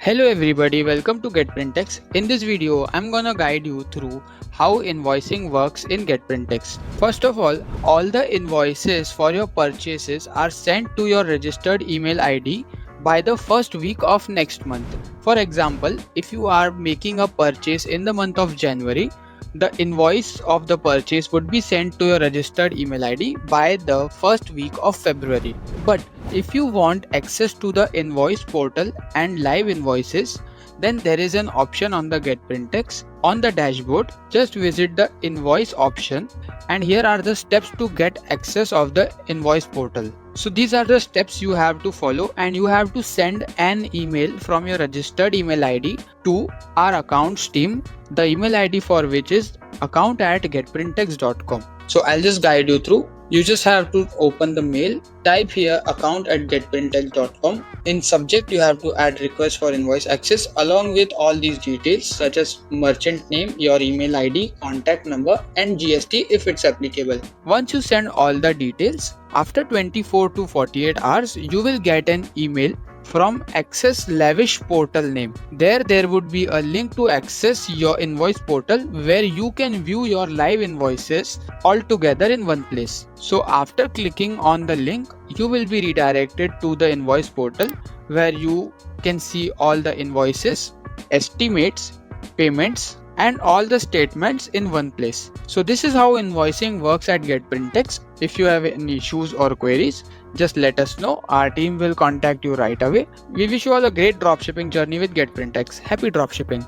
Hello everybody, welcome to Getprintx. In this video, I'm gonna guide you through how invoicing works in Getprintx. First of all the invoices for your purchases are sent to your registered email ID by the first week of next month. For example, if you are making a purchase in the month of January, the invoice of the purchase would be sent to your registered email ID by the first week of February. But if you want access to the invoice portal and live invoices, then there is an option on the Getprintx. On the dashboard, just visit the invoice option and here are the steps to get access of the invoice portal. So these are the steps you have to follow and you have to send an email from your registered email ID to our accounts team, the email ID for which is account@getprintx.com. So I'll just guide you through. You just have to open the mail, type here account@getprintx.com. In subject, you have to add request for invoice access along with all these details such as merchant name, your email ID, contact number and GST if it's applicable. Once you send all the details, after 24 to 48 hours, you will get an email from Access Lavish portal name. There would be a link to access your invoice portal where you can view your live invoices all together in one place. So after clicking on the link, you will be redirected to the invoice portal where you can see all the invoices, estimates, payments and all the statements in one place. So this is how invoicing works at Getprintx. If you have any issues or queries, just let us know. Our team will contact you right away. We wish you all a great dropshipping journey with Getprintx. Happy dropshipping!